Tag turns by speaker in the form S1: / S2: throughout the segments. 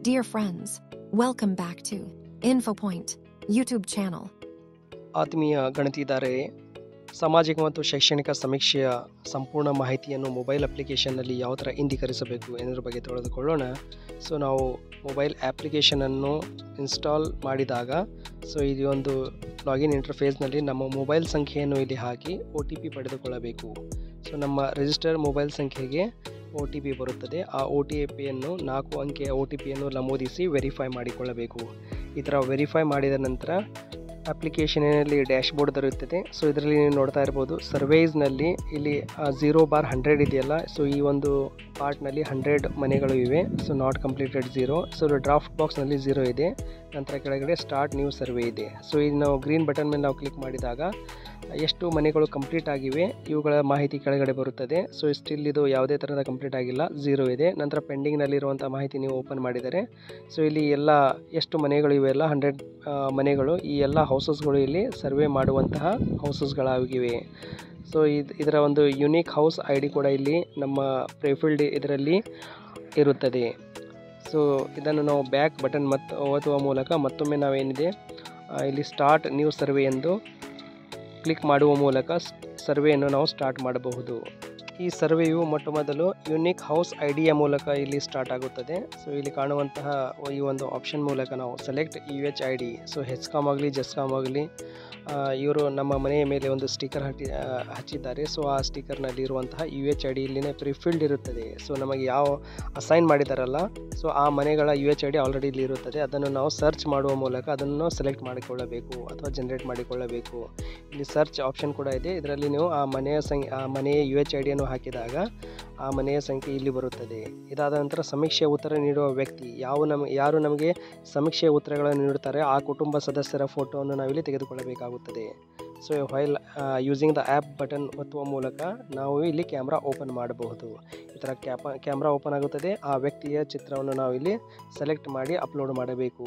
S1: Dear friends, welcome back to InfoPoint YouTube channel.
S2: ಆತ್ಮೀಯ ಗಣಿತದಾರರೇ, ಸಾಮಾಜಿಕ ಮತ್ತು ಶೈಕ್ಷಣಿಕ ಸಮೀಕ್ಷೆಯ ಸಂಪೂರ್ಣ ಮಾಹಿತಿಯನ್ನು ಮೊಬೈಲ್ ಅಪ್ಲಿಕೇಶನ್ನಲ್ಲಿ ಯಾವ ಥರ ಇಂದೀಕರಿಸಬೇಕು ಎನ್ನುವುದರ ಬಗ್ಗೆ ತಿಳಿದುಕೊಳ್ಳೋಣ. ಸೊ ನಾವು ಮೊಬೈಲ್ ಅಪ್ಲಿಕೇಶನನ್ನು ಇನ್ಸ್ಟಾಲ್ ಮಾಡಿದಾಗ ಇದು ಒಂದು ಲಾಗಿನ್ ಇಂಟರ್ಫೇಸ್ನಲ್ಲಿ ನಮ್ಮ ಮೊಬೈಲ್ ಸಂಖ್ಯೆಯನ್ನು ಇಲ್ಲಿ ಹಾಕಿ OTP ಪಡೆದುಕೊಳ್ಳಬೇಕು. ಸೊ ನಮ್ಮ ರಿಜಿಸ್ಟರ್ ಮೊಬೈಲ್ ಸಂಖ್ಯೆಗೆ OTP ಬರುತ್ತದೆ. ಆ OTPಯನ್ನು 4 ಅಂಕೆಯ OTPಯನ್ನು ನಮೂದಿಸಿ ವೆರಿಫೈ ಮಾಡಿಕೊಳ್ಳಬೇಕು. ಈ ಥರ ವೆರಿಫೈ ಮಾಡಿದ ನಂತರ ಅಪ್ಲಿಕೇಶನಲ್ಲಿ ಡ್ಯಾಶ್ಬೋರ್ಡ್ ದೊರೆಯುತ್ತದೆ. ಸೊ ಇದರಲ್ಲಿ ನೀವು ನೋಡ್ತಾ ಇರ್ಬೋದು, ಸರ್ವೇಸ್ನಲ್ಲಿ ಇಲ್ಲಿ 0/100 ಇದೆಯಲ್ಲ. ಸೊ ಈ ಒಂದು ಪಾರ್ಟ್ನಲ್ಲಿ 100 ಮನೆಗಳು ಇವೆ. So not completed 0. So draft ಬಾಕ್ಸ್ನಲ್ಲಿ 0 ಇದೆ. ನಂತರ ಕೆಳಗಡೆ ಸ್ಟಾರ್ಟ್ ನ್ಯೂ ಸರ್ವೆ ಇದೆ. ಸೊ ಇದು ನಾವು ಗ್ರೀನ್ ಬಟನ್ ಮೇಲೆ ನಾವು ಕ್ಲಿಕ್ ಮಾಡಿದಾಗ ಎಷ್ಟು ಮನೆಗಳು ಕಂಪ್ಲೀಟ್ ಆಗಿವೆ ಇವುಗಳ ಮಾಹಿತಿ ಕೆಳಗಡೆ ಬರುತ್ತದೆ. ಸೊ ಸ್ಟಿಲ್ ಇದು ಯಾವುದೇ ಥರದ ಕಂಪ್ಲೀಟ್ ಆಗಿಲ್ಲ, 0 ಇದೆ. ನಂತರ ಪೆಂಡಿಂಗ್ನಲ್ಲಿರುವಂಥ ಮಾಹಿತಿ ನೀವು ಓಪನ್ ಮಾಡಿದರೆ ಸೊ ಇಲ್ಲಿ ಎಲ್ಲ ಎಷ್ಟು ಮನೆಗಳು ಇವೆ ಅಲ್ಲ, 100 ಮನೆಗಳು, ಈ ಎಲ್ಲ ಹೌಸಸ್ಗಳು ಇಲ್ಲಿ ಸರ್ವೆ ಮಾಡುವಂತಹ ಹೌಸಸ್ಗಳಾಗಿವೆ. ಸೊ ಇದರ ಒಂದು ಯುನೀಕ್ ಹೌಸ್ ID ಕೂಡ ಇಲ್ಲಿ ನಮ್ಮ ಪ್ರಿಫಿಲ್ಡ್ ಇದರಲ್ಲಿ ಇರುತ್ತದೆ. ಸೊ ಇದನ್ನು ನಾವು ಬ್ಯಾಕ್ ಬಟನ್ ಒತ್ತುವ ಮೂಲಕ ಮತ್ತೊಮ್ಮೆ ನಾವೇನಿದೆ ಇಲ್ಲಿ ಸ್ಟಾರ್ಟ್ ನ್ಯೂ ಸರ್ವೆ ಎಂದು ಕ್ಲಿಕ್ ಮಾಡುವ ಮೂಲಕ ಸರ್ವೆಯನ್ನು ನಾವು ಸ್ಟಾರ್ಟ್ ಮಾಡಬಹುದು. ಈ ಸರ್ವೆಯು ಮೊದಲು ಯುನೀಕ್ ಹೌಸ್ IDಯ ಮೂಲಕ ಇಲ್ಲಿ ಸ್ಟಾರ್ಟ್ ಆಗುತ್ತದೆ. ಸೊ ಇಲ್ಲಿ ಕಾಣುವಂತಹ ಈ ಒಂದು ಆಪ್ಷನ್ ಮೂಲಕ ನಾವು ಸೆಲೆಕ್ಟ್ UHID. ಸೊ ಹೆಚ್ಕಾಮ್ ಆಗಲಿ ಜಸ್ಕಾಮ್ ಆಗಲಿ ಇವರು ನಮ್ಮ ಮನೆಯ ಮೇಲೆ ಒಂದು ಸ್ಟಿಕರ್ ಹಚ್ಚಿದ್ದಾರೆ. ಸೊ ಆ ಸ್ಟಿಕರ್ನಲ್ಲಿ ಇರುವಂತಹ UHID ಇಲ್ಲಿನೇ ಪ್ರಿಫಿಲ್ಡ್ ಇರುತ್ತದೆ. ಸೊ ನಮಗೆ ಯಾವ ಅಸೈನ್ ಮಾಡಿದಾರಲ್ಲ, ಸೊ ಆ ಮನೆಗಳ UHID ಆಲ್ರೆಡಿ ಇಲ್ಲಿ ಇರುತ್ತದೆ. ಅದನ್ನು ನಾವು ಸರ್ಚ್ ಮಾಡುವ ಮೂಲಕ ಅದನ್ನು ಸೆಲೆಕ್ಟ್ ಮಾಡಿಕೊಳ್ಳಬೇಕು ಅಥವಾ ಜನರೇಟ್ ಮಾಡಿಕೊಳ್ಳಬೇಕು. ಇಲ್ಲಿ ಸರ್ಚ್ ಆಪ್ಷನ್ ಕೂಡ ಇದೆ. ಇದರಲ್ಲಿ ನೀವು ಆ ಮನೆಯ UHIDಯನ್ನು ಹಾಕಿದಾಗ ಆ ಮನೆಯ ಸಂಖ್ಯೆ ಇಲ್ಲಿ ಬರುತ್ತದೆ. ಇದಾದ ನಂತರ ಸಮೀಕ್ಷೆಯ ಉತ್ತರ ನೀಡುವ ವ್ಯಕ್ತಿ ಯಾರು ನಮಗೆ ಸಮೀಕ್ಷೆಯ ಉತ್ತರಗಳನ್ನು ನೀಡುತ್ತಾರೆ ಆ ಕುಟುಂಬ ಸದಸ್ಯರ ಫೋಟೋವನ್ನು ನಾವಿಲ್ಲಿ ತೆಗೆದುಕೊಳ್ಳಬೇಕಾಗುತ್ತದೆ. So while using the app button ಒತ್ತುವ ಮೂಲಕ ನಾವು ಇಲ್ಲಿ ಕ್ಯಾಮ್ರಾ ಓಪನ್ ಮಾಡಬಹುದು. ಈ ಥರ ಕ್ಯಾಮ್ರಾ ಓಪನ್ ಆಗುತ್ತದೆ. ಆ ವ್ಯಕ್ತಿಯ ಚಿತ್ರವನ್ನು ನಾವು ಇಲ್ಲಿ ಸೆಲೆಕ್ಟ್ ಮಾಡಿ ಅಪ್ಲೋಡ್ ಮಾಡಬೇಕು.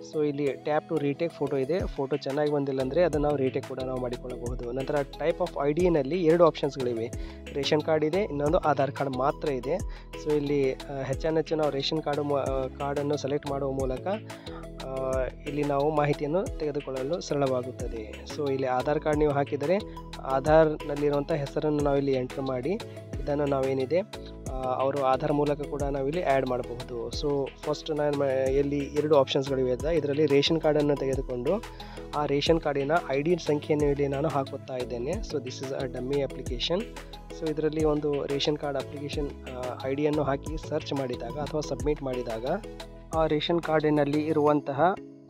S2: ಸೊ ಇಲ್ಲಿ ಟ್ಯಾಪ್ ಟು ರೀಟೇಕ್ ಫೋಟೋ ಇದೆ. ಫೋಟೋ ಚೆನ್ನಾಗಿ ಬಂದಿಲ್ಲ ಅಂದರೆ ಅದನ್ನು ನಾವು ರೀಟೇಕ್ ಕೂಡ ನಾವು ಮಾಡಿಕೊಳ್ಳಬಹುದು. ನಂತರ ಟೈಪ್ ಆಫ್ IDನಲ್ಲಿ 2 ಆಪ್ಷನ್ಸ್ಗಳಿವೆ. ರೇಷನ್ ಕಾರ್ಡ್ ಇದೆ, ಇನ್ನೊಂದು ಆಧಾರ್ ಕಾರ್ಡ್ ಮಾತ್ರ ಇದೆ. ಸೊ ಇಲ್ಲಿ ಹೆಚ್ಚು ನಾವು ರೇಷನ್ ಕಾರ್ಡನ್ನು ಸೆಲೆಕ್ಟ್ ಮಾಡುವ ಮೂಲಕ ಇಲ್ಲಿ ನಾವು ಮಾಹಿತಿಯನ್ನು ತೆಗೆದುಕೊಳ್ಳಲು ಸರಳವಾಗುತ್ತದೆ. ಸೊ ಇಲ್ಲಿ ಆಧಾರ್ ಕಾರ್ಡ್ ನೀವು ಹಾಕಿದರೆ ಆಧಾರ್ನಲ್ಲಿರುವಂಥ ಹೆಸರನ್ನು ನಾವಿಲ್ಲಿ ಎಂಟ್ರ್ ಮಾಡಿ ಇದನ್ನು ನಾವೇನಿದೆ ಅವರು ಆಧಾರ್ ಮೂಲಕ ಕೂಡ ನಾವಿಲ್ಲಿ ಆ್ಯಡ್ ಮಾಡಬಹುದು. ಸೊ ಫಸ್ಟ್ ನಾನು ಎಲ್ಲಿ 2 ಆಪ್ಷನ್ಸ್ಗಳಿವೆ ಇದರಲ್ಲಿ ರೇಷನ್ ಕಾರ್ಡನ್ನು ತೆಗೆದುಕೊಂಡು ಆ ರೇಷನ್ ಕಾರ್ಡಿನ ID ಸಂಖ್ಯೆಯನ್ನು ಇಲ್ಲಿ ನಾನು ಹಾಕುತ್ತಾ ಇದ್ದೇನೆ. So this is a dummy application. So ಇದರಲ್ಲಿ ಒಂದು ರೇಷನ್ ಕಾರ್ಡ್ ಅಪ್ಲಿಕೇಶನ್ IDಯನ್ನು ಹಾಕಿ ಸರ್ಚ್ ಮಾಡಿದಾಗ ಅಥವಾ ಸಬ್ಮಿಟ್ ಮಾಡಿದಾಗ ಆ ರೇಷನ್ ಕಾರ್ಡಿನಲ್ಲಿ ಇರುವಂತಹ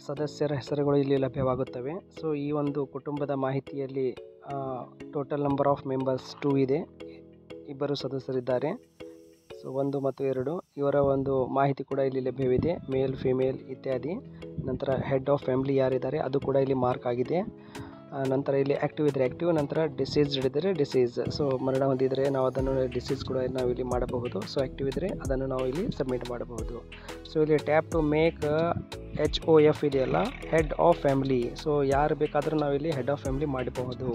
S2: ಸದಸ್ಯರ ಹೆಸರುಗಳು ಇಲ್ಲಿ ಲಭ್ಯವಾಗುತ್ತವೆ. ಸೊ ಈ ಒಂದು ಕುಟುಂಬದ ಮಾಹಿತಿಯಲ್ಲಿ ಟೋಟಲ್ ನಂಬರ್ ಆಫ್ ಮೆಂಬರ್ಸ್ 2 ಇದೆ, 2 ಸದಸ್ಯರಿದ್ದಾರೆ. ಸೊ 1 ಮತ್ತು 2 ಇವರ ಒಂದು ಮಾಹಿತಿ ಕೂಡ ಇಲ್ಲಿ ಲಭ್ಯವಿದೆ, ಮೇಲ್ ಫಿಮೇಲ್ ಇತ್ಯಾದಿ. ನಂತರ ಹೆಡ್ ಆಫ್ ಫ್ಯಾಮಿಲಿ ಯಾರಿದ್ದಾರೆ ಅದು ಕೂಡ ಇಲ್ಲಿ ಮಾರ್ಕ್ ಆಗಿದೆ. ನಂತರ ಇಲ್ಲಿ ಆ್ಯಕ್ಟಿವ್ ಇದ್ದರೆ ಆ್ಯಕ್ಟಿವ್, ನಂತರ ಡಿಸೀಸ್ಡ್ ಇದ್ದರೆ ಡಿಸೀಸ್. ಸೊ ಮರಣ ಹೊಂದಿದರೆ ನಾವು ಅದನ್ನು ಡಿಸೀಸ್ ಕೂಡ ನಾವು ಇಲ್ಲಿ ಮಾಡಬಹುದು. ಸೊ ಆ್ಯಕ್ಟಿವ್ ಇದ್ದರೆ ಅದನ್ನು ನಾವು ಇಲ್ಲಿ ಸಬ್ಮಿಟ್ ಮಾಡಬಹುದು. ಸೊ ಇಲ್ಲಿ ಟ್ಯಾಪ್ ಟು ಮೇಕ್ HOF ಇದೆಯಲ್ಲ, ಹೆಡ್ ಆಫ್ ಫ್ಯಾಮಿಲಿ. ಸೊ ಯಾರು ಬೇಕಾದರೂ ನಾವಿಲ್ಲಿ ಹೆಡ್ ಆಫ್ ಫ್ಯಾಮಿಲಿ ಮಾಡಬಹುದು.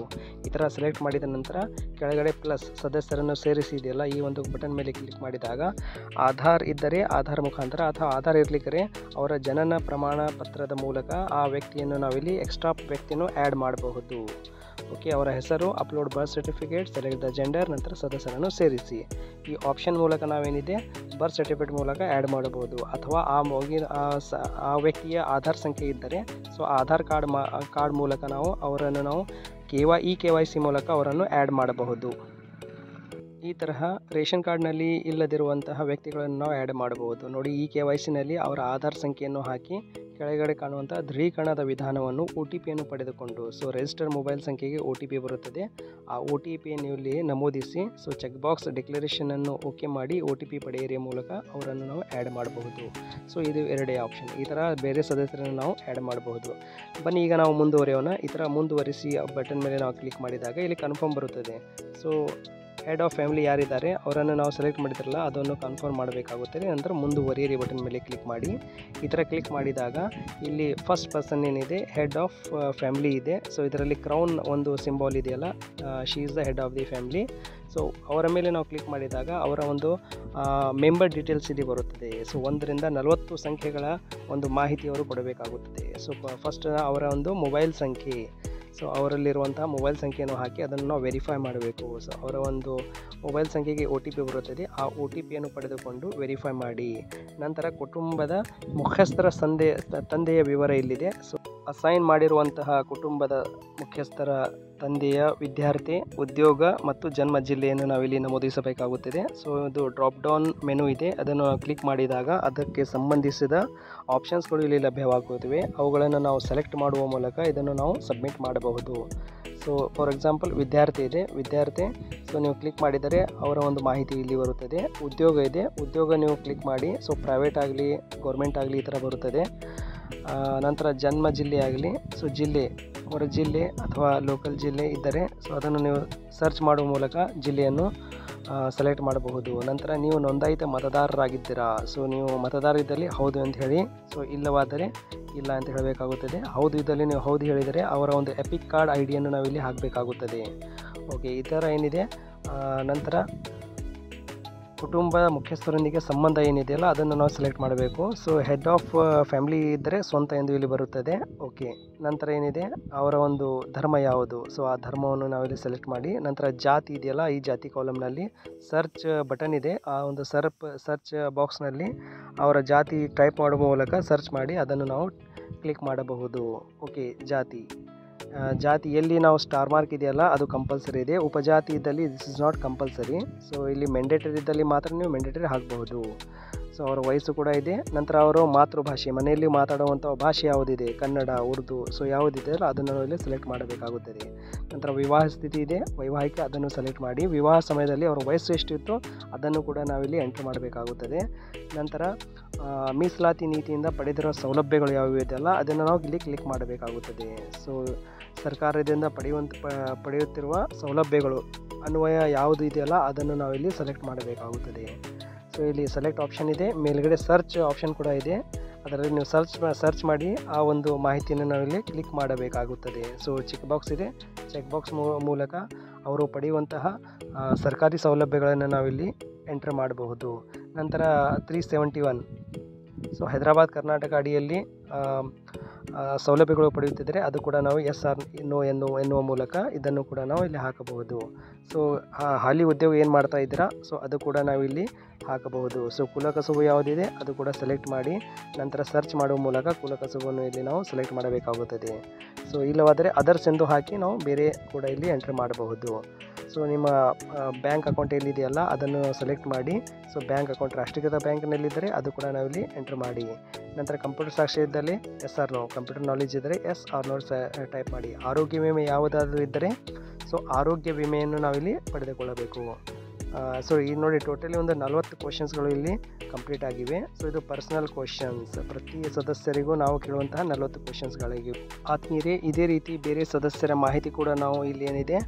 S2: ಈ ಥರ ಸೆಲೆಕ್ಟ್ ಮಾಡಿದ ನಂತರ ಕೆಳಗಡೆ ಪ್ಲಸ್ ಸದಸ್ಯರನ್ನು ಸೇರಿಸಿ ಇದೆಯಲ್ಲ, ಈ ಒಂದು ಬಟನ್ ಮೇಲೆ ಕ್ಲಿಕ್ ಮಾಡಿದಾಗ ಆಧಾರ್ ಇದ್ದರೆ ಆಧಾರ್ ಮುಖಾಂತರ ಅಥವಾ ಆಧಾರ್ ಇರಲಿಕ್ಕರೆ ಅವರ ಜನನ ಪ್ರಮಾಣ ಪತ್ರದ ಮೂಲಕ ಆ ವ್ಯಕ್ತಿಯನ್ನು ನಾವಿಲ್ಲಿ ಎಕ್ಸ್ಟ್ರಾ ವ್ಯಕ್ತಿಯನ್ನು ಆ್ಯಡ್ ಮಾಡಬಹುದು. ಓಕೆ, ಅವರ ಹೆಸರು, upload birth certificate, select the gender, ನಂತರ ಸದಸ್ಯರನ್ನು ಸೇರಿಸಿ. ಈ ಆಪ್ಷನ್ ಮೂಲಕ ನಾವೇನಿದೆ ಬರ್ತ್ ಸರ್ಟಿಫಿಕೇಟ್ ಮೂಲಕ ಆ್ಯಡ್ ಮಾಡಬಹುದು. ಅಥವಾ ಆ ವ್ಯಕ್ತಿಯ ಆಧಾರ್ ಸಂಖ್ಯೆ ಇದ್ದರೆ ಸೊ ಆಧಾರ್ ಕಾರ್ಡ್ ಮೂಲಕ ಅವರನ್ನು ನಾವು KYC ಮೂಲಕ ಅವರನ್ನು ಆ್ಯಡ್ ಮಾಡಬಹುದು. ಈ ತರಹ ರೇಷನ್ ಕಾರ್ಡ್ನಲ್ಲಿ ಇಲ್ಲದಿರುವಂತಹ ವ್ಯಕ್ತಿಗಳನ್ನು ನಾವು ಆ್ಯಡ್ ಮಾಡಬಹುದು. ನೋಡಿ, ಈ KYCನಲ್ಲಿ ಅವರ ಆಧಾರ್ ಸಂಖ್ಯೆಯನ್ನು ಹಾಕಿ ಕೆಳಗಡೆ ಕಾಣುವಂಥ ದೃಢೀಕರಣದ ವಿಧಾನವನ್ನು OTPಯನ್ನು ಪಡೆದುಕೊಂಡು ಸೊ ರಿಜಿಸ್ಟರ್ ಮೊಬೈಲ್ ಸಂಖ್ಯೆಗೆ OTP ಬರುತ್ತದೆ. ಆ OTPಯನ್ನು ಇಲ್ಲಿ ನಮೂದಿಸಿ ಸೊ ಚೆಕ್ ಬಾಕ್ಸ್ ಡಿಕ್ಲರೇಷನನ್ನು ಓಕೆ ಮಾಡಿ OTP ಪಡೆಯಿರಿ ಮೂಲಕ ಅವರನ್ನು ನಾವು ಆ್ಯಡ್ ಮಾಡಬಹುದು. ಸೊ ಇದು 2 ಆಪ್ಷನ್. ಈ ಥರ ಬೇರೆ ಸದಸ್ಯರನ್ನು ನಾವು ಆ್ಯಡ್ ಮಾಡಬಹುದು. ಬನ್ನಿ ಈಗ ನಾವು ಮುಂದುವರಿಯೋಣ. ಈ ಥರ ಮುಂದುವರಿಸಿ ಬಟನ್ ಮೇಲೆ ನಾವು ಕ್ಲಿಕ್ ಮಾಡಿದಾಗ ಇಲ್ಲಿ ಕನ್ಫರ್ಮ್ ಬರುತ್ತದೆ. ಸೊ ಹೆಡ್ ಆಫ್ ಫ್ಯಾಮಿಲಿ ಯಾರಿದ್ದಾರೆ ಅವರನ್ನು ನಾವು ಸೆಲೆಕ್ಟ್ ಮಾಡಿದ್ರಲ್ಲ ಅದನ್ನು ಕನ್ಫರ್ಮ್ ಮಾಡಬೇಕಾಗುತ್ತದೆ. ನಂತರ ಮುಂದುವರಿಯಿರಿ ಬಟನ್ ಮೇಲೆ ಕ್ಲಿಕ್ ಮಾಡಿ. ಈ ಥರ ಕ್ಲಿಕ್ ಮಾಡಿದಾಗ ಇಲ್ಲಿ ಫಸ್ಟ್ ಪರ್ಸನ್ ಏನಿದೆ ಹೆಡ್ ಆಫ್ ಫ್ಯಾಮಿಲಿ ಇದೆ. ಸೊ ಇದರಲ್ಲಿ ಕ್ರೌನ್ ಒಂದು ಸಿಂಬಾಲ್ ಇದೆಯಲ್ಲ, she is the head of the family. So ಅವರ ಮೇಲೆ ನಾವು ಕ್ಲಿಕ್ ಮಾಡಿದಾಗ ಅವರ ಒಂದು ಮೆಂಬರ್ ಡೀಟೇಲ್ಸ್ ಇಲ್ಲಿ ಬರುತ್ತದೆ. ಸೊ 1 ರಿಂದ 40 ಸಂಖ್ಯೆಗಳ ಒಂದು ಮಾಹಿತಿ ಅವರು ಕೊಡಬೇಕಾಗುತ್ತದೆ. ಸೊ ಫಸ್ಟ್ ಅವರ ಒಂದು ಮೊಬೈಲ್ ಸಂಖ್ಯೆ, ಸೊ ಅವರಲ್ಲಿರುವಂತಹ ಮೊಬೈಲ್ ಸಂಖ್ಯೆಯನ್ನು ಹಾಕಿ ಅದನ್ನು ನಾವು ವೆರಿಫೈ ಮಾಡಬೇಕು. ಸೊ ಅವರ ಒಂದು ಮೊಬೈಲ್ ಸಂಖ್ಯೆಗೆ OTP ಬರುತ್ತದೆ, ಆ OTPಯನ್ನು ಪಡೆದುಕೊಂಡು ವೆರಿಫೈ ಮಾಡಿ. ನಂತರ ಕುಟುಂಬದ ಮುಖ್ಯಸ್ಥರ ತಂದೆಯ ವಿವರ ಇಲ್ಲಿದೆ. ಸೊ ಅಸೈನ್ ಮಾಡಿರುವಂತಹ ಕುಟುಂಬದ ಮುಖ್ಯಸ್ಥರ ತಂದೆಯ ವಿದ್ಯಾರ್ಥಿ, ಉದ್ಯೋಗ ಮತ್ತು ಜನ್ಮ ಜಿಲ್ಲೆಯನ್ನು ನಾವಿಲ್ಲಿ ನಮೂದಿಸಬೇಕಾಗುತ್ತದೆ. ಸೊ ಇದು ಡ್ರಾಪ್ ಡೌನ್ ಮೆನು ಇದೆ, ಅದನ್ನು ಕ್ಲಿಕ್ ಮಾಡಿದಾಗ ಅದಕ್ಕೆ ಸಂಬಂಧಿಸಿದ ಆಪ್ಷನ್ಸ್ಗಳು ಇಲ್ಲಿ ಲಭ್ಯವಾಗುತ್ತವೆ. ಅವುಗಳನ್ನು ನಾವು ಸೆಲೆಕ್ಟ್ ಮಾಡುವ ಮೂಲಕ ಇದನ್ನು ನಾವು ಸಬ್ಮಿಟ್ ಮಾಡಬಹುದು. ಸೊ ಫಾರ್ ಎಕ್ಸಾಂಪಲ್ ವಿದ್ಯಾರ್ಥಿ ಇದೆ, ವಿದ್ಯಾರ್ಥಿ, ಸೊ ನೀವು ಕ್ಲಿಕ್ ಮಾಡಿದರೆ ಅವರ ಒಂದು ಮಾಹಿತಿ ಇಲ್ಲಿ ಬರುತ್ತದೆ. ಉದ್ಯೋಗ ಇದೆ, ಉದ್ಯೋಗ ನೀವು ಕ್ಲಿಕ್ ಮಾಡಿ. ಸೊ ಪ್ರೈವೇಟ್ ಆಗಲಿ ಗೌರ್ಮೆಂಟ್ ಆಗಲಿ ಈ ಥರ ಬರುತ್ತದೆ. ನಂತರ ಜನ್ಮ ಜಿಲ್ಲೆ ಆಗಲಿ, ಸೊ ಜಿಲ್ಲೆ, ಅವರ ಜಿಲ್ಲೆ ಅಥವಾ ಲೋಕಲ್ ಜಿಲ್ಲೆ ಇದ್ದರೆ ಸೊ ಅದನ್ನು ನೀವು ಸರ್ಚ್ ಮಾಡುವ ಮೂಲಕ ಜಿಲ್ಲೆಯನ್ನು ಸೆಲೆಕ್ಟ್ ಮಾಡಬಹುದು. ನಂತರ ನೀವು ನೋಂದಾಯಿತ ಮತದಾರರಾಗಿದ್ದೀರಾ, ಸೊ ನೀವು ಮತದಾರರಿದ್ದಲ್ಲಿ ಹೌದು ಅಂತ ಹೇಳಿ, ಸೊ ಇಲ್ಲವಾದರೆ ಇಲ್ಲ ಅಂತ ಹೇಳಬೇಕಾಗುತ್ತದೆ. ಹೌದು ಇದ್ದಲ್ಲಿ ನೀವು ಹೌದು ಹೇಳಿದರೆ ಅವರ ಒಂದು ಎಪಿಕ್ ಕಾರ್ಡ್ ID-ಯನ್ನು ನಾವಿಲ್ಲಿ ಹಾಕಬೇಕಾಗುತ್ತದೆ. ಓಕೆ, ಈ ಥರ ಏನಿದೆ. ನಂತರ ಕುಟುಂಬ ಮುಖ್ಯಸ್ಥರೊಂದಿಗೆ ಸಂಬಂಧ ಏನಿದೆಯಲ್ಲ ಅದನ್ನು ನಾವು ಸೆಲೆಕ್ಟ್ ಮಾಡಬೇಕು. ಸೊ ಹೆಡ್ ಆಫ್ ಫ್ಯಾಮಿಲಿ ಇದ್ದರೆ ಸ್ವಂತ ಎಂದು ಇಲ್ಲಿ ಬರುತ್ತದೆ. ಓಕೆ, ನಂತರ ಏನಿದೆ ಅವರ ಒಂದು ಧರ್ಮ ಯಾವುದು, ಸೊ ಆ ಧರ್ಮವನ್ನು ನಾವಿಲ್ಲಿ ಸೆಲೆಕ್ಟ್ ಮಾಡಿ. ನಂತರ ಜಾತಿ ಇದೆಯಲ್ಲ, ಈ ಜಾತಿ ಕಾಲಮ್ನಲ್ಲಿ ಸರ್ಚ್ ಬಟನ್ ಇದೆ, ಆ ಒಂದು ಸರ್ಚ್ ಬಾಕ್ಸ್ನಲ್ಲಿ ಅವರ ಜಾತಿ ಟೈಪ್ ಮಾಡುವ ಮೂಲಕ ಸರ್ಚ್ ಮಾಡಿ ಅದನ್ನು ನಾವು ಕ್ಲಿಕ್ ಮಾಡಬಹುದು. ಓಕೆ, ಜಾತಿ ಎಲ್ಲಿ ನಾವು ಸ್ಟಾರ್ ಮಾರ್ಕ್ ಇದೆಯಲ್ಲ ಅದು ಕಂಪಲ್ಸರಿ ಇದೆ. ಉಪಜಾತಿ ಇದ್ದಲ್ಲಿ this is not compulsory. So ಇಲ್ಲಿ ಮೆಂಡೇಟರಿ ಇದ್ದಲ್ಲಿ ಮಾತ್ರ ನೀವು ಮೆಂಡೇಟರಿ ಹಾಕಬಹುದು. ಸೊ ಅವರ ವಯಸ್ಸು ಕೂಡ ಇದೆ. ನಂತರ ಅವರು ಮಾತೃಭಾಷೆ, ಮನೆಯಲ್ಲಿ ಮಾತಾಡುವಂಥ ಭಾಷೆ ಯಾವುದಿದೆ, ಕನ್ನಡ, ಉರ್ದು, ಸೊ ಯಾವುದಿದೆಯಲ್ಲ ಅದನ್ನು ಇಲ್ಲಿ ಸೆಲೆಕ್ಟ್ ಮಾಡಬೇಕಾಗುತ್ತದೆ. ನಂತರ ವಿವಾಹ ಸ್ಥಿತಿ ಇದೆ, ವೈವಾಹಿಕ, ಅದನ್ನು ಸೆಲೆಕ್ಟ್ ಮಾಡಿ. ವಿವಾಹ ಸಮಯದಲ್ಲಿ ಅವರ ವಯಸ್ಸು ಎಷ್ಟಿತ್ತು ಅದನ್ನು ಕೂಡ ನಾವಿಲ್ಲಿ ಎಂಟ್ರಿ ಮಾಡಬೇಕಾಗುತ್ತದೆ. ನಂತರ ಮೀಸಲಾತಿ ನೀತಿಯಿಂದ ಪಡೆದಿರೋ ಸೌಲಭ್ಯಗಳು ಯಾವುವು ಇದೆಯಲ್ಲ ಅದನ್ನು ನಾವು ಇಲ್ಲಿ ಕ್ಲಿಕ್ ಮಾಡಬೇಕಾಗುತ್ತದೆ. ಸೊ ಸರ್ಕಾರದಿಂದ ಪಡೆಯುತ್ತಿರುವ ಸೌಲಭ್ಯಗಳು ಅನ್ವಯ ಯಾವುದು ಇದೆಯಲ್ಲ ಅದನ್ನು ನಾವಿಲ್ಲಿ ಸೆಲೆಕ್ಟ್ ಮಾಡಬೇಕಾಗುತ್ತದೆ. ಸೊ ಇಲ್ಲಿ ಸೆಲೆಕ್ಟ್ ಆಪ್ಷನ್ ಇದೆ, ಮೇಲ್ಗಡೆ ಸರ್ಚ್ ಆಪ್ಷನ್ ಕೂಡ ಇದೆ, ಅದರಲ್ಲಿ ನೀವು ಸರ್ಚ್ ಮಾಡಿ ಆ ಒಂದು ಮಾಹಿತಿಯನ್ನು ನಾವಿಲ್ಲಿ ಕ್ಲಿಕ್ ಮಾಡಬೇಕಾಗುತ್ತದೆ. ಸೊ ಚೆಕ್ ಬಾಕ್ಸ್ ಇದೆ, ಚೆಕ್ ಬಾಕ್ಸ್ ಮೂಲಕ ಅವರು ಪಡೆಯುವಂತಹ ಸರ್ಕಾರಿ ಸೌಲಭ್ಯಗಳನ್ನು ನಾವಿಲ್ಲಿ ಎಂಟ್ರ್ ಮಾಡಬಹುದು. ನಂತರ 371, ಸೊ ಹೈದರಾಬಾದ್ ಕರ್ನಾಟಕ ಅಡಿಯಲ್ಲಿ ಸೌಲಭ್ಯಗಳು ಪಡೆಯುತ್ತಿದ್ದರೆ ಅದು ಕೂಡ ನಾವು ಎಸ್ ಆರ್ ನೋ ಎನ್ನುವ ಮೂಲಕ ಇದನ್ನು ಕೂಡ ನಾವು ಇಲ್ಲಿ ಹಾಕಬಹುದು. ಸೊ ಹಾಲಿ ಉದ್ಯೋಗ ಏನು ಮಾಡ್ತಾ ಇದ್ದೀರಾ, ಸೊ ಅದು ಕೂಡ ನಾವಿಲ್ಲಿ ಹಾಕಬಹುದು. ಸೊ ಕುಲಕಸುಬು ಯಾವುದಿದೆ ಅದು ಕೂಡ ಸೆಲೆಕ್ಟ್ ಮಾಡಿ ನಂತರ ಸರ್ಚ್ ಮಾಡುವ ಮೂಲಕ ಕುಲಕಸುಬನ್ನು ಇಲ್ಲಿ ನಾವು ಸೆಲೆಕ್ಟ್ ಮಾಡಬೇಕಾಗುತ್ತದೆ. ಸೊ ಇಲ್ಲವಾದರೆ ಅದರ್ಸ್ ಎಂದು ಹಾಕಿ ನಾವು ಬೇರೆ ಕೂಡ ಇಲ್ಲಿ ಎಂಟ್ರ್ ಮಾಡಬಹುದು. ಸೊ ನಿಮ್ಮ ಬ್ಯಾಂಕ್ ಅಕೌಂಟ್ ಎಲ್ಲಿದೆಯಲ್ಲ ಅದನ್ನು ಸೆಲೆಕ್ಟ್ ಮಾಡಿ. ಸೊ ಬ್ಯಾಂಕ್ ಅಕೌಂಟ್ ರಾಷ್ಟ್ರೀಕೃತ ಬ್ಯಾಂಕ್ನಲ್ಲಿದ್ದರೆ ಅದು ಕೂಡ ನಾವಿಲ್ಲಿ ಎಂಟ್ರ್ ಮಾಡಿ. ನಂತರ ಕಂಪ್ಯೂಟರ್ ಸಾಕ್ಷರ ಇದ್ದಲ್ಲಿ yes or no, computer knowledge ಇದ್ದರೆ ಎಸ್ ಆರ್ ನೋ ಟೈಪ್ ಮಾಡಿ. ಆರೋಗ್ಯ ವಿಮೆ ಯಾವುದಾದ್ರೂ ಇದ್ದರೆ ಸೊ ಆರೋಗ್ಯ ವಿಮೆಯನ್ನು ನಾವಿಲ್ಲಿ ಪಡೆದುಕೊಳ್ಳಬೇಕು. ಸೊ ಈಗ ನೋಡಿ ಟೋಟಲಿ ಒಂದು 40 ಕ್ವಶನ್ಸ್ಗಳು ಇಲ್ಲಿ ಕಂಪ್ಲೀಟ್ ಆಗಿವೆ. ಸೊ ಇದು ಪರ್ಸನಲ್ ಕ್ವಶನ್ಸ್, ಪ್ರತಿ ಸದಸ್ಯರಿಗೂ ನಾವು ಕೇಳುವಂತಹ 40 ಕ್ವಶನ್ಸ್ಗಳಿವೆ. ಆತ್ಮೀಯರೇ, ಇದೇ ರೀತಿ ಬೇರೆ ಸದಸ್ಯರ ಮಾಹಿತಿ ಕೂಡ ನಾವು ಇಲ್ಲಿ ಏನಿದೆ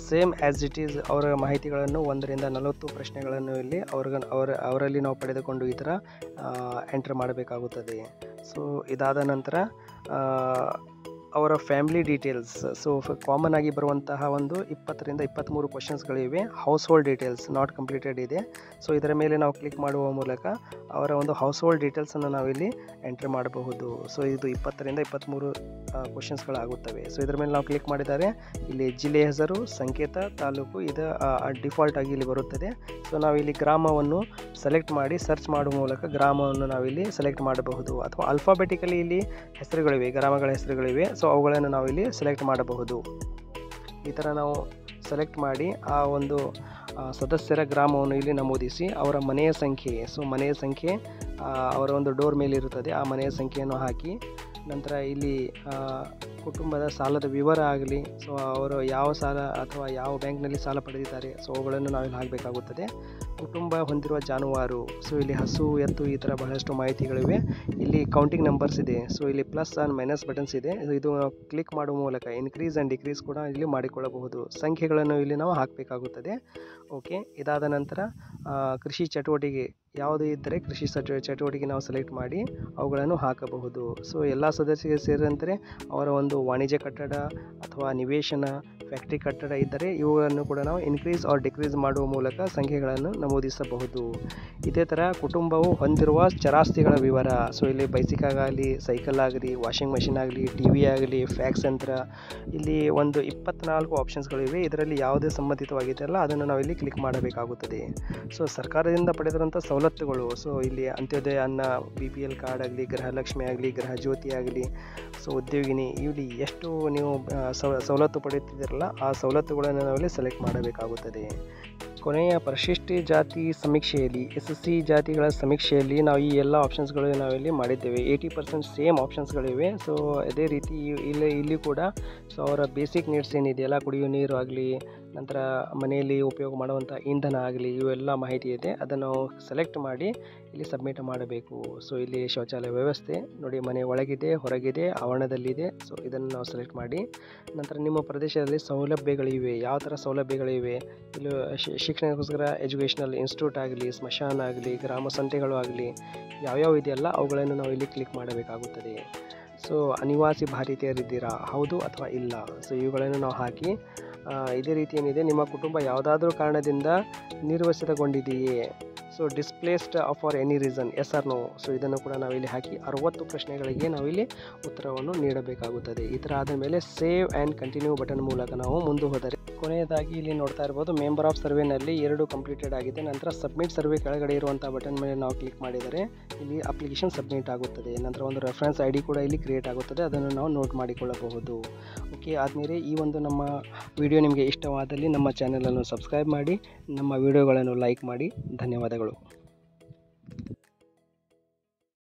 S2: ಸೇಮ್ ಆ್ಯಸ್ ಇಟ್ ಈಸ್ ಅವರ ಮಾಹಿತಿಗಳನ್ನು 1 ರಿಂದ 40 ಪ್ರಶ್ನೆಗಳನ್ನು ಇಲ್ಲಿ ಅವರಲ್ಲಿ ನಾವು ಪಡೆದುಕೊಂಡು ಈ ಥರ ಎಂಟ್ರ್ ಮಾಡಬೇಕಾಗುತ್ತದೆ. ಸೊ ಇದಾದ ನಂತರ ಅವರ ಫ್ಯಾಮಿಲಿ ಡೀಟೇಲ್ಸ್, ಸೊ ಕಾಮನ್ ಆಗಿ ಬರುವಂತಹ ಒಂದು 20 ರಿಂದ 23 ಕ್ವಶನ್ಸ್ಗಳಿವೆ. Household details not completed ಇದೆ. ಸೊ ಇದರ ಮೇಲೆ ನಾವು ಕ್ಲಿಕ್ ಮಾಡುವ ಮೂಲಕ ಅವರ ಒಂದು ಹೌಸ್ ಹೋಲ್ಡ್ ಡೀಟೇಲ್ಸನ್ನು ನಾವಿಲ್ಲಿ ಎಂಟ್ರಿ ಮಾಡಬಹುದು. ಸೊ ಇದು 20 ರಿಂದ 23 ಕ್ವಶನ್ಸ್ಗಳಾಗುತ್ತವೆ. ಸೊ ಇದರ ಮೇಲೆ ನಾವು ಕ್ಲಿಕ್ ಮಾಡಿದರೆ ಇಲ್ಲಿ ಜಿಲ್ಲೆಯ ಹೆಸರು, ಸಂಕೇತ, ತಾಲೂಕು ಇದು ಡಿಫಾಲ್ಟ್ ಆಗಿ ಇಲ್ಲಿ ಬರುತ್ತದೆ. ಸೊ ನಾವಿಲ್ಲಿ ಗ್ರಾಮವನ್ನು ಸೆಲೆಕ್ಟ್ ಮಾಡಿ ಸರ್ಚ್ ಮಾಡುವ ಮೂಲಕ ಗ್ರಾಮವನ್ನು ನಾವಿಲ್ಲಿ ಸೆಲೆಕ್ಟ್ ಮಾಡಬಹುದು. ಅಥವಾ ಆಲ್ಫಾಬೆಟಿಕಲಿ ಇಲ್ಲಿ ಹೆಸರುಗಳಿವೆ, ಗ್ರಾಮಗಳ ಹೆಸರುಗಳಿವೆ. ಸೊ ಅವುಗಳನ್ನು ನಾವಿಲ್ಲಿ ಸೆಲೆಕ್ಟ್ ಮಾಡಬಹುದು. ಈ ಥರ ನಾವು ಸೆಲೆಕ್ಟ್ ಮಾಡಿ ಆ ಒಂದು ಸದಸ್ಯರ ಗ್ರಾಮವನ್ನು ಇಲ್ಲಿ ನಮೂದಿಸಿ ಅವರ ಮನೆಯ ಸಂಖ್ಯೆ, ಸೊ ಮನೆಯ ಸಂಖ್ಯೆ ಅವರ ಒಂದು ಡೋರ್ ಮೇಲೆ ಇರುತ್ತದೆ, ಆ ಮನೆಯ ಸಂಖ್ಯೆಯನ್ನು ಹಾಕಿ ನಂತರ ಇಲ್ಲಿ ಕುಟುಂಬದ ಸಾಲದ ವಿವರ ಆಗಲಿ, ಸೊ ಅವರು ಯಾವ ಸಾಲ ಅಥವಾ ಯಾವ ಬ್ಯಾಂಕ್ನಲ್ಲಿ ಸಾಲ ಪಡೆದಿದ್ದಾರೆ, ಸೊ ಅವುಗಳನ್ನು ನಾವಿಲ್ಲಿ ಹಾಕಬೇಕಾಗುತ್ತದೆ. ಕುಟುಂಬ ಹೊಂದಿರುವ ಜಾನುವಾರು, ಸೊ ಇಲ್ಲಿ ಹಸು, ಎತ್ತು ಈ ಥರ ಬಹಳಷ್ಟು ಮಾಹಿತಿಗಳಿವೆ. ಇಲ್ಲಿ ಕೌಂಟಿಂಗ್ ನಂಬರ್ಸ್ ಇದೆ, ಸೊ ಇಲ್ಲಿ ಪ್ಲಸ್ ಆ್ಯಂಡ್ ಮೈನಸ್ ಬಟನ್ಸ್ ಇದೆ. ಇದು ಕ್ಲಿಕ್ ಮಾಡುವ ಮೂಲಕ ಇನ್ಕ್ರೀಸ್ ಆ್ಯಂಡ್ ಡಿಕ್ರೀಸ್ ಕೂಡ ಇಲ್ಲಿ ಮಾಡಿಕೊಳ್ಳಬಹುದು. ಸಂಖ್ಯೆಗಳನ್ನು ಇಲ್ಲಿ ನಾವು ಹಾಕಬೇಕಾಗುತ್ತದೆ. ಓಕೆ, ಇದಾದ ನಂತರ ಕೃಷಿ ಚಟುವಟಿಕೆ ಯಾವುದೇ ಇದ್ದರೆ ಕೃಷಿ ಚಟುವಟಿಕೆ ನಾವು ಸೆಲೆಕ್ಟ್ ಮಾಡಿ ಅವುಗಳನ್ನು ಹಾಕಬಹುದು. ಸೊ ಎಲ್ಲ ಸದಸ್ಯರಿಗೆ ಸೇರಿದಂತೆ ಅವರ ಒಂದು ವಾಣಿಜ್ಯ ಕಟ್ಟಡ ಅಥವಾ ನಿವೇಶನ, ಫ್ಯಾಕ್ಟ್ರಿ ಕಟ್ಟಡ ಇದ್ದರೆ ಇವುಗಳನ್ನು ಕೂಡ ನಾವು ಇನ್ಕ್ರೀಸ್ ಆರ್ ಡಿಕ್ರೀಸ್ ಮಾಡುವ ಮೂಲಕ ಸಂಖ್ಯೆಗಳನ್ನು ನಮೂದಿಸಬಹುದು. ಇದೇ ಥರ ಕುಟುಂಬವು ಹೊಂದಿರುವ ಚರಾಸ್ತಿಗಳ ವಿವರ, ಸೊ ಇಲ್ಲಿ ಬೈಸಿಕಲ್ ಆಗಲಿ, ಸೈಕಲ್ ಆಗಲಿ, ವಾಷಿಂಗ್ ಮಷಿನ್ ಆಗಲಿ, ಟಿ ವಿ ಆಗಲಿ, ಫ್ಯಾಕ್ಸ್ ಯಂತ್ರ, ಇಲ್ಲಿ ಒಂದು 24 ಆಪ್ಷನ್ಸ್ಗಳಿವೆ. ಇದರಲ್ಲಿ ಯಾವುದೇ ಸಂಬಂಧಿತವಾಗಿದೆಯಲ್ಲ ಅದನ್ನು ನಾವು ಇಲ್ಲಿ ಕ್ಲಿಕ್ ಮಾಡಬೇಕಾಗುತ್ತದೆ. ಸೊ ಸರ್ಕಾರದಿಂದ ಪಡೆದಿರುವಂಥ ಸವಲತ್ತುಗಳು, ಸೊ ಇಲ್ಲಿ ಅಂತ್ಯೋದಯ ಅನ್ನ, BPL ಕಾರ್ಡ್ ಆಗಲಿ, ಗೃಹಲಕ್ಷ್ಮಿ ಆಗಲಿ, ಗೃಹ ಜ್ಯೋತಿ ಆಗಲಿ, ಸೊ ಉದ್ಯೋಗಿನಿ, ಇಲ್ಲಿ ಎಷ್ಟು ನೀವು ಸವಲತ್ತು ಪಡೆಯುತ್ತಿದ್ದೀರಲ್ಲ ಆ ಸವಲತ್ತುಗಳನ್ನು ನಾವಿಲ್ಲಿ ಸೆಲೆಕ್ಟ್ ಮಾಡಬೇಕಾಗುತ್ತದೆ. ಕೊನೆಯ ಪರಿಶಿಷ್ಟ ಜಾತಿ ಸಮೀಕ್ಷೆಯಲ್ಲಿ SC ಜಾತಿಗಳ ಸಮೀಕ್ಷೆಯಲ್ಲಿ ನಾವು ಈ ಎಲ್ಲ ಆಪ್ಷನ್ಸ್ಗಳು ನಾವಿಲ್ಲಿ ಮಾಡಿದ್ದೇವೆ. 80% ಸೇಮ್ ಆಪ್ಷನ್ಸ್ಗಳಿವೆ. ಸೊ ಅದೇ ರೀತಿ ಇಲ್ಲಿ ಕೂಡ ಸೊ ಅವರ ಬೇಸಿಕ್ ನೀಡ್ಸ್ ಏನಿದೆಯಲ್ಲ, ಕುಡಿಯುವ ನೀರು ಆಗಲಿ, ನಂತರ ಮನೆಯಲ್ಲಿ ಉಪಯೋಗ ಮಾಡುವಂಥ ಇಂಧನ ಆಗಲಿ, ಇವೆಲ್ಲ ಮಾಹಿತಿ ಇದೆ. ಅದನ್ನು ನಾವು ಸೆಲೆಕ್ಟ್ ಮಾಡಿ ಇಲ್ಲಿ ಸಬ್ಮಿಟ್ ಮಾಡಬೇಕು. ಸೊ ಇಲ್ಲಿ ಶೌಚಾಲಯ ವ್ಯವಸ್ಥೆ ನೋಡಿ, ಮನೆ ಒಳಗಿದೆ, ಹೊರಗಿದೆ, ಆವರಣದಲ್ಲಿದೆ. ಸೊ ಇದನ್ನು ನಾವು ಸೆಲೆಕ್ಟ್ ಮಾಡಿ ನಂತರ ನಿಮ್ಮ ಪ್ರದೇಶದಲ್ಲಿ ಸೌಲಭ್ಯಗಳಿವೆ, ಯಾವ ಥರ ಸೌಲಭ್ಯಗಳಿವೆ, ಇಲ್ಲಿ ಶಿಕ್ಷಣಕ್ಕೋಸ್ಕರ ಎಜುಕೇಷನಲ್ ಇನ್ಸ್ಟಿಟ್ಯೂಟ್ ಆಗಲಿ, ಸ್ಮಶಾನ ಆಗಲಿ, ಗ್ರಾಮ ಸಂತೆಗಳು ಆಗಲಿ, ಯಾವ್ಯಾವ ಇದೆಯಲ್ಲ ಅವುಗಳನ್ನು ನಾವು ಇಲ್ಲಿ ಕ್ಲಿಕ್ ಮಾಡಬೇಕಾಗುತ್ತದೆ. ಸೊ ಅನಿವಾಸಿ ಭಾರತೀಯರಿದ್ದೀರಾ, ಹೌದು ಅಥವಾ ಇಲ್ಲ, ಸೊ ಇವುಗಳನ್ನು ನಾವು ಹಾಕಿ ಇದೇ ರೀತಿ ಏನಿದೆ, ನಿಮ್ಮ ಕುಟುಂಬ ಯಾವುದಾದ್ರೂ ಕಾರಣದಿಂದ ನಿರ್ವಸಿತಗೊಂಡಿದೆಯೇ, so displaced for any reason, yes or no, so ಇದನ್ನು ಕೂಡ ನಾವಿಲ್ಲಿ ಹಾಕಿ 60 ಪ್ರಶ್ನೆಗಳಿಗೆ ನಾವಿಲ್ಲಿ ಉತ್ತರವನ್ನು ನೀಡಬೇಕಾಗುತ್ತದೆ. ಈ ಥರ ಆದ ಮೇಲೆ ಸೇವ್ ಆ್ಯಂಡ್ ಕಂಟಿನ್ಯೂ ಬಟನ್ ಮೂಲಕ ನಾವು ಮುಂದೆ ಹೋದರೆ ಕೊನೆಯದಾಗಿ ಇಲ್ಲಿ ನೋಡ್ತಾ ಇರ್ಬೋದು ಮೆಂಬರ್ ಆಫ್ ಸರ್ವೆನಲ್ಲಿ 2 ಕಂಪ್ಲೀಟೆಡ್ ಆಗಿದೆ. ನಂತರ ಸಬ್ಮಿಟ್ ಸರ್ವೆ ಕೆಳಗಡೆ ಇರುವಂಥ ಬಟನ್ ಮೇಲೆ ನಾವು ಕ್ಲಿಕ್ ಮಾಡಿದರೆ ಇಲ್ಲಿ ಅಪ್ಲಿಕೇಶನ್ ಸಬ್ಮಿಟ್ ಆಗುತ್ತದೆ. ನಂತರ ಒಂದು ರೆಫರೆನ್ಸ್ ID ಕೂಡ ಇಲ್ಲಿ ಕ್ರಿಯೇಟ್ ಆಗುತ್ತದೆ, ಅದನ್ನು ನಾವು ನೋಟ್ ಮಾಡಿಕೊಳ್ಳಬಹುದು. ಓಕೆ, ಆದಮೇಲೆ ಈ ಒಂದು ನಮ್ಮ ವಿಡಿಯೋ ನಿಮಗೆ ಇಷ್ಟವಾದಲ್ಲಿ ನಮ್ಮ ಚಾನಲನ್ನು ಸಬ್ಸ್ಕ್ರೈಬ್ ಮಾಡಿ, ನಮ್ಮ ವಿಡಿಯೋಗಳನ್ನು ಲೈಕ್ ಮಾಡಿ. ಧನ್ಯವಾದಗಳು.